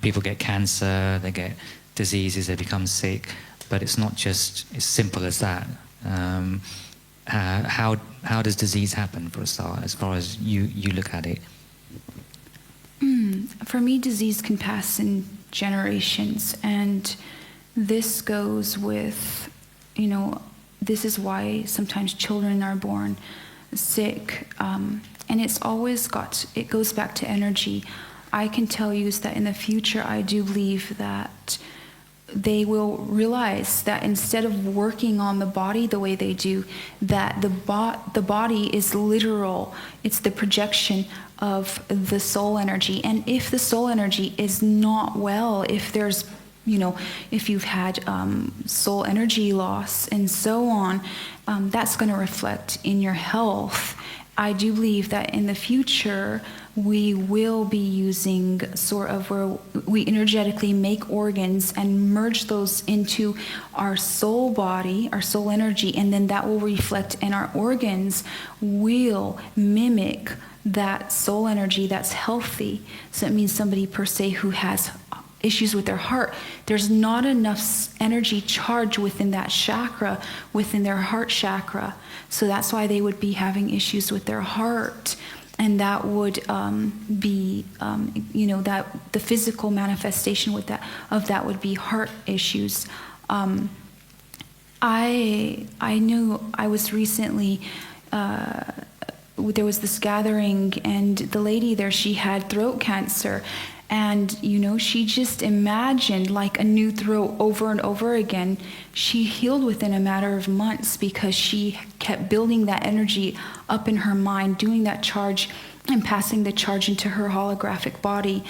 People get cancer, they get diseases, they become sick. But it's not just as simple as that. How does disease happen, for a start, as far as you look at it? For me, disease can pass in generations, and this goes with, this is why sometimes children are born sick, and it goes back to energy. I can tell you is that in the future, I do believe that they will realize that instead of working on the body the way they do, that the body is literal. It's the projection of the soul energy. And if the soul energy is not well, if there's, if you've had soul energy loss and so on, that's going to reflect in your health. I do believe that in the future, we will be using sort of where we energetically make organs and merge those into our soul body, our soul energy, and then that will reflect in our organs will mimic that soul energy that's healthy. So it means somebody per se who has issues with their heart, there's not enough energy charge within that chakra, within their heart chakra. So that's why they would be having issues with their heart. And that would be, that the physical manifestation of that would be heart issues. I knew I was recently, there was this gathering, and the lady there, she had throat cancer. And, she just imagined like a new throat over and over again. She healed within a matter of months because she kept building that energy up in her mind, doing that charge and passing the charge into her holographic body,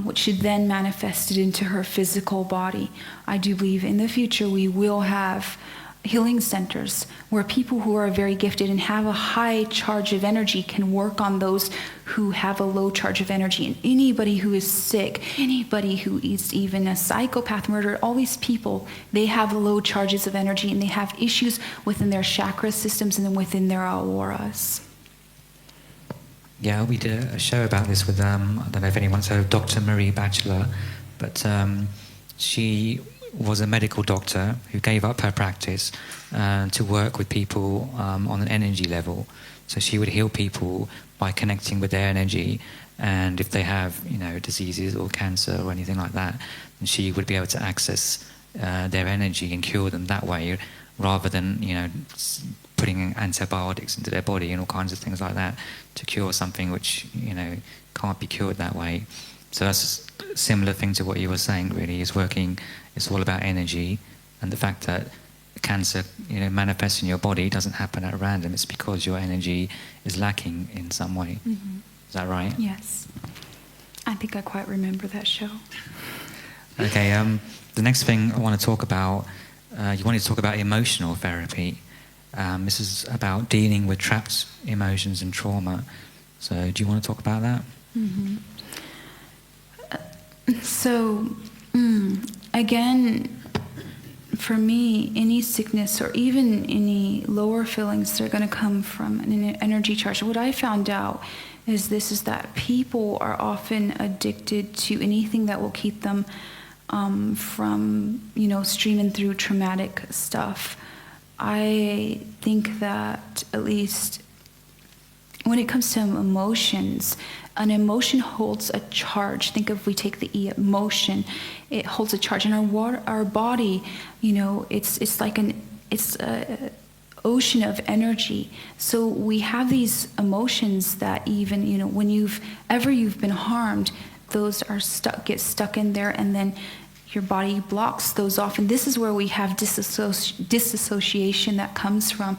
which she then manifested into her physical body. I do believe in the future we will have healing centers where people who are very gifted and have a high charge of energy can work on those who have a low charge of energy. And anybody who is sick, anybody who is even a psychopath, murderer, all these people, they have low charges of energy and they have issues within their chakra systems and then within their auras. Yeah, we did a show about this with, I don't know if anyone's heard of Dr. Marie Batchelor, but she was a medical doctor who gave up her practice to work with people on an energy level. So she would heal people by connecting with their energy, and if they have, diseases or cancer or anything like that, then she would be able to access their energy and cure them that way, rather than putting antibiotics into their body and all kinds of things like that to cure something which can't be cured that way. So that's a similar thing to what you were saying, really, is working. It's all about energy, and the fact that cancer manifests in your body doesn't happen at random. It's because your energy is lacking in some way. Mm-hmm. Is that right? Yes. I think I quite remember that show. Okay, the next thing I want to talk about, you wanted to talk about emotional therapy. This is about dealing with trapped emotions and trauma. So do you want to talk about that? Mm-hmm. So, again, for me, any sickness or even any lower feelings, they're going to come from an energy charge. What I found out is that people are often addicted to anything that will keep them from, streaming through traumatic stuff. I think that, at least when it comes to emotions, an emotion holds a charge. Think if we take the emotion, it holds a charge. And our body, it's like an ocean of energy. So we have these emotions that even, when you've been harmed, those are get stuck in there, and then your body blocks those off. And this is where we have disassociation that comes from.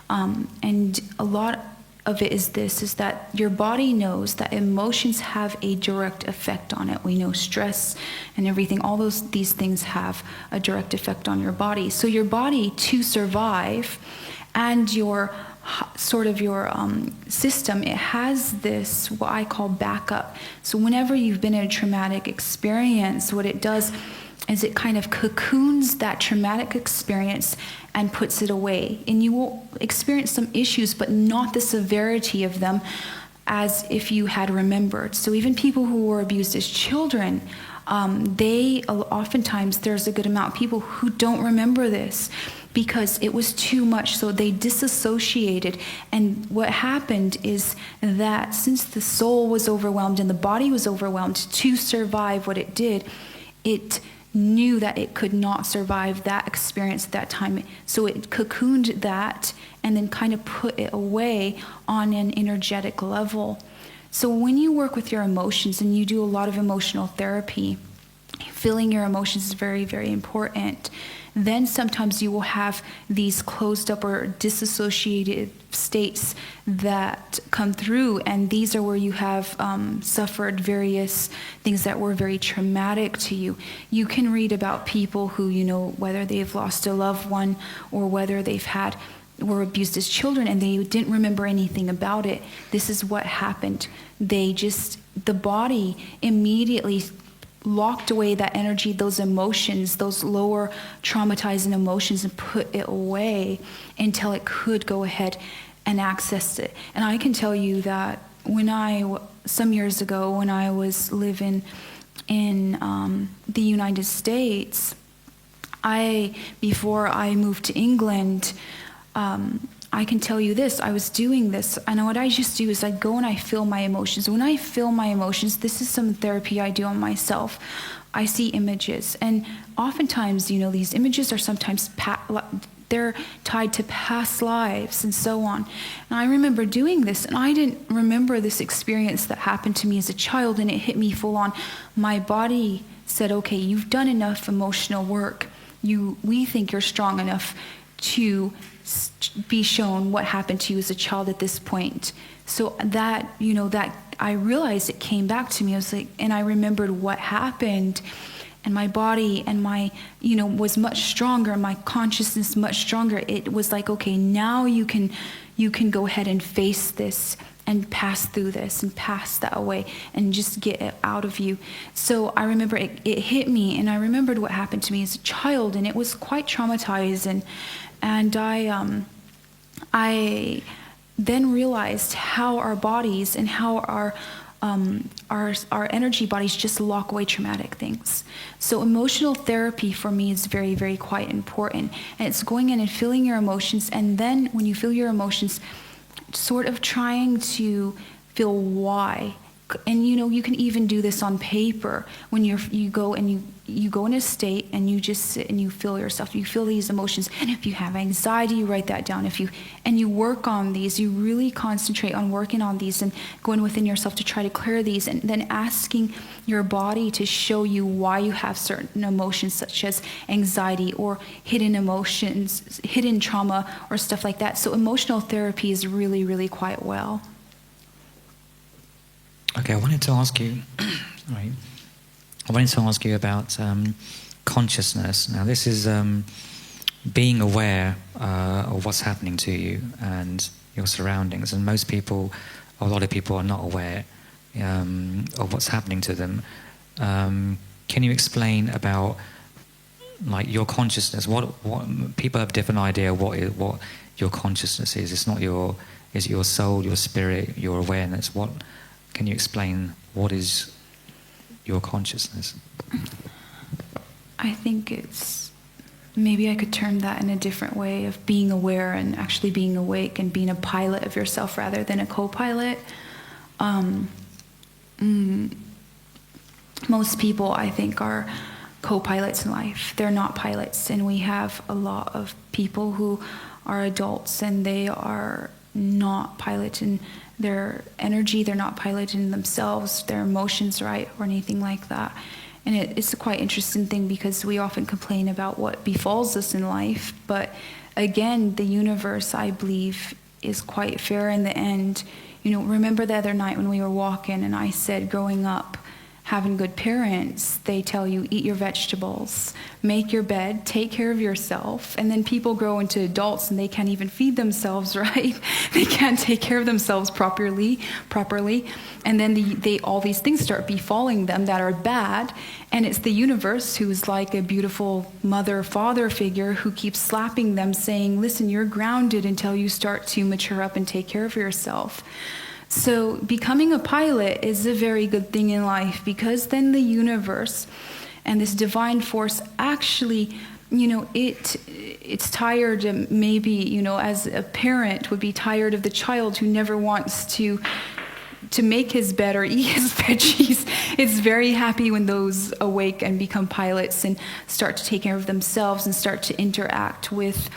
And a lot of it is that your body knows that emotions have a direct effect on it. We know stress and everything, all these things have a direct effect on your body. So your body, to survive, and your system, it has this, what I call backup. So whenever you've been in a traumatic experience, what it does is it kind of cocoons that traumatic experience and puts it away. And you will experience some issues, but not the severity of them as if you had remembered. So even people who were abused as children, oftentimes there's a good amount of people who don't remember this because it was too much, so they disassociated. And what happened is that since the soul was overwhelmed and the body was overwhelmed, to survive what it did, it knew that it could not survive that experience at that time. So it cocooned that and then kind of put it away on an energetic level. So when you work with your emotions and you do a lot of emotional therapy, feeling your emotions is very, very important. Then sometimes you will have these closed up or disassociated states that come through, and these are where you have suffered various things that were very traumatic to you. You can read about people who, whether they've lost a loved one or whether were abused as children and they didn't remember anything about it. This is what happened. The body immediately locked away that energy, those emotions, those lower traumatizing emotions, and put it away until it could go ahead and access it. And I can tell you that some years ago, when I was living in the United States, before I moved to England, I can tell you this, I was doing this, and what I just do is I go and I feel my emotions. When I feel my emotions, this is some therapy I do on myself. I see images, and oftentimes, these images are sometimes they're tied to past lives and so on. And I remember doing this, and I didn't remember this experience that happened to me as a child, and it hit me full on. My body said, okay, you've done enough emotional work. We think you're strong enough to be shown what happened to you as a child at this point. So that I realized it came back to me. I was like, and I remembered what happened, and my body and my, was much stronger, my consciousness much stronger. It was like, okay, now you can go ahead and face this and pass through this and pass that away and just get it out of you. So I remember it hit me, and I remembered what happened to me as a child, and it was quite traumatizing. And I then realized how our bodies and how our energy bodies just lock away traumatic things. So emotional therapy for me is very, very quite important. And it's going in and feeling your emotions, and then when you feel your emotions, sort of trying to feel why. And you can even do this on paper when you go in a state and you just sit and you feel yourself. You feel these emotions, and if you have anxiety, you write that down. And you work on these, you really concentrate on working on these and going within yourself to try to clear these, and then asking your body to show you why you have certain emotions, such as anxiety or hidden emotions, hidden trauma, or stuff like that. So emotional therapy is really, really quite well. Okay, I wanted to ask you, right? I wanted to ask you about consciousness. Now, this is being aware of what's happening to you and your surroundings. And most people, a lot of people, are not aware of what's happening to them. Can you explain about, like, your consciousness? What people have a different idea what your consciousness is. It's not is it your soul, your spirit, your awareness? Can you explain what is your consciousness? I think maybe I could term that in a different way of being aware and actually being awake and being a pilot of yourself rather than a co-pilot. Most people, I think, are co-pilots in life. They're not pilots, and we have a lot of people who are adults and they are not piloting their energy, they're not piloting themselves, their emotions, right, or anything like that. And it's a quite interesting thing because we often complain about what befalls us in life, but again, the universe, I believe, is quite fair in the end. Remember the other night when we were walking and I said, growing up, having good parents, they tell you, eat your vegetables, make your bed, take care of yourself. And then people grow into adults and they can't even feed themselves, right? They can't take care of themselves properly. And then all these things start befalling them that are bad. And it's the universe who's like a beautiful mother, father figure who keeps slapping them saying, listen, you're grounded until you start to mature up and take care of yourself. So becoming a pilot is a very good thing in life, because then the universe and this divine force actually, it's tired, maybe, as a parent would be tired of the child who never wants to make his bed or eat his veggies. It's very happy when those awake and become pilots and start to take care of themselves and start to interact with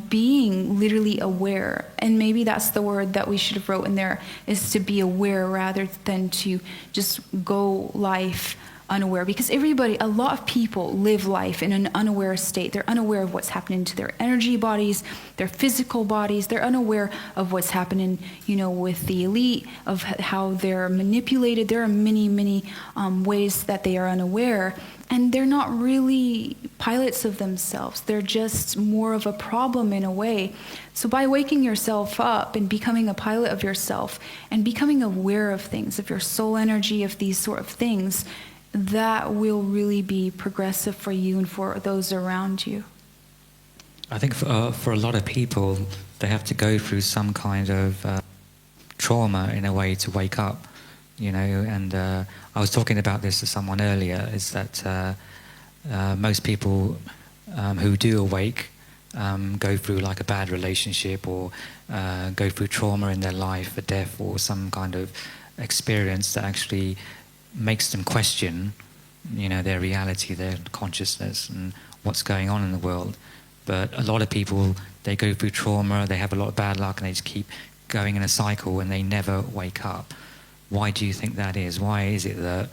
being literally aware. And maybe that's the word that we should have wrote in there, is to be aware rather than to just go life unaware. Because a lot of people live life in an unaware state. They're unaware of what's happening to their energy bodies, their physical bodies. They're unaware of what's happening, with the elite, of how they're manipulated. There are many, many ways that they are unaware. And they're not really pilots of themselves. They're just more of a problem in a way. So by waking yourself up and becoming a pilot of yourself and becoming aware of things, of your soul energy, of these sort of things, that will really be progressive for you and for those around you. I think for a lot of people, they have to go through some kind of trauma in a way to wake up. And I was talking about this to someone earlier, is that most people who do awake go through like a bad relationship or go through trauma in their life, a death or some kind of experience that actually makes them question, their reality, their consciousness and what's going on in the world. But a lot of people, they go through trauma, they have a lot of bad luck and they just keep going in a cycle and they never wake up. Why do you think that is? Why is it that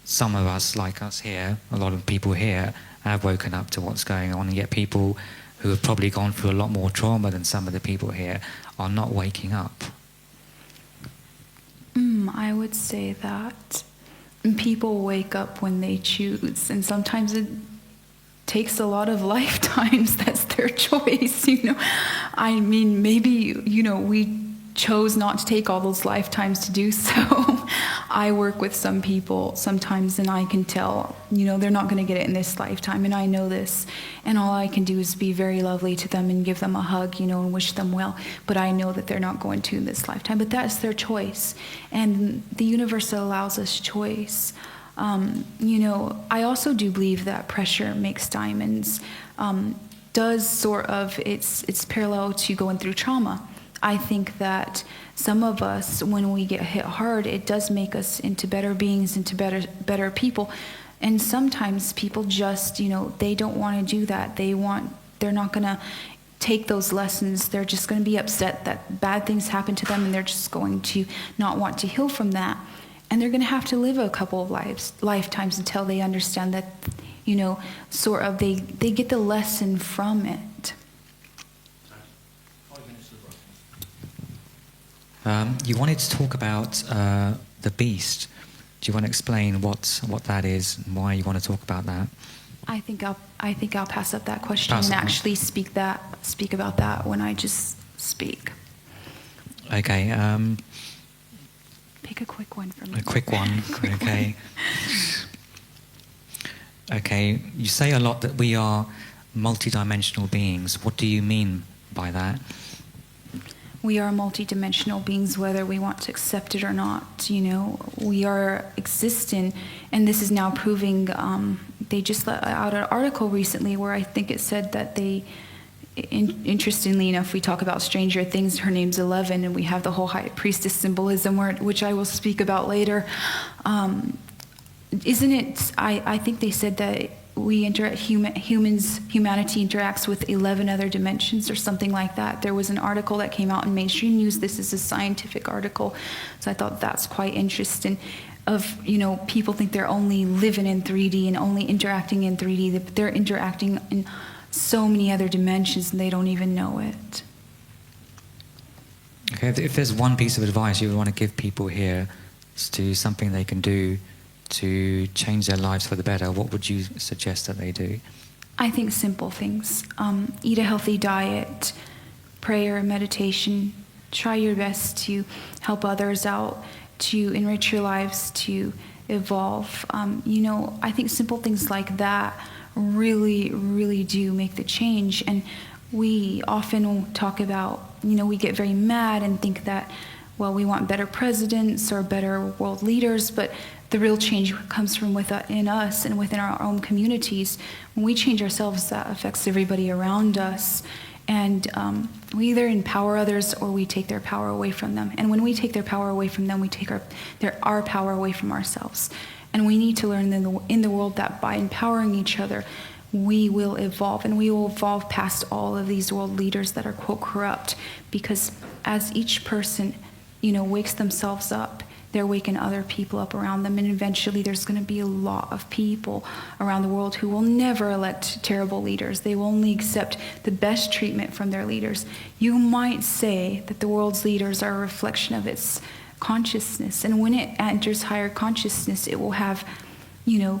some of us, like us here, a lot of people here, have woken up to what's going on, and yet people who have probably gone through a lot more trauma than some of the people here are not waking up? I would say that people wake up when they choose, and sometimes it takes a lot of lifetimes. That's their choice, I mean, maybe, we chose not to take all those lifetimes to do so. I work with some people sometimes and I can tell, they're not going to get it in this lifetime, and I know this. And all I can do is be very lovely to them and give them a hug, and wish them well. But I know that they're not going to in this lifetime. But that's their choice. And the universe allows us choice. I also do believe that pressure makes diamonds. Does sort of, it's parallel to going through trauma. I think that some of us, when we get hit hard, it does make us into better beings, into better people. And sometimes people just, they don't want to do that. They're not going to take those lessons. They're just going to be upset that bad things happen to them, and they're just going to not want to heal from that. And they're going to have to live a couple of lifetimes until they understand that, sort of they get the lesson from it. You wanted to talk about the beast. Do you want to explain what that is and why you want to talk about that? I think I'll pass up that question and actually speak about that when I just speak. Okay. Pick a quick one for me. A quick one. Okay. Okay. You say a lot that we are multidimensional beings. What do you mean by that? We are multidimensional beings, whether we want to accept it or not. We are existent, and this is now proving. They just let out an article recently where I think it said that they, interestingly enough, we talk about Stranger Things. Her name's 11, and we have the whole High Priestess symbolism, which I will speak about later. Isn't it? I think they said that humanity interacts with 11 other dimensions or something like that. There was an article that came out in mainstream news. This is a scientific article, so I thought that's quite interesting. People think they're only living in 3D and only interacting in 3D, but they're interacting in so many other dimensions and they don't even know it. Okay, if there's one piece of advice you would want to give people here as to something they can do to change their lives for the better, what would you suggest that they do? I think simple things. Eat a healthy diet, prayer, meditation. Try your best to help others out, to enrich your lives, to evolve. I think simple things like that really, really do make the change. And we often talk about, we get very mad and think that, well, we want better presidents or better world leaders, but the real change comes from within us and within our own communities. When we change ourselves, that affects everybody around us. And we either empower others or we take their power away from them. And when we take their power away from them, we take our power away from ourselves. And we need to learn in the world that by empowering each other, we will evolve. And we will evolve past all of these world leaders that are, quote, corrupt. Because as each person, wakes themselves up, they're waking other people up around them, and eventually there's going to be a lot of people around the world who will never elect terrible leaders. They will only accept the best treatment from their leaders. You might say that the world's leaders are a reflection of its consciousness, and when it enters higher consciousness, it will have,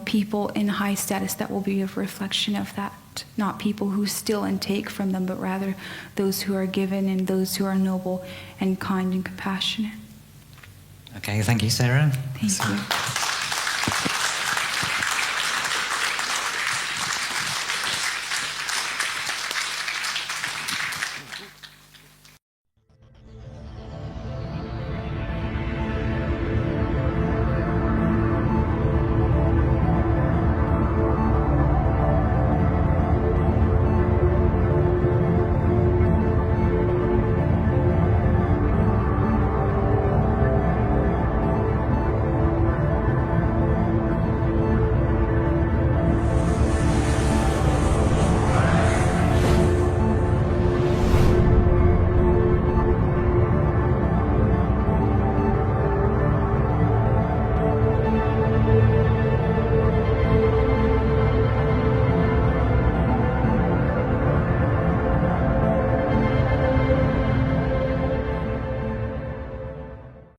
people in high status that will be a reflection of that. Not people who steal and take from them, but rather those who are given and those who are noble and kind and compassionate. Okay, thank you, Sarah. Thank you.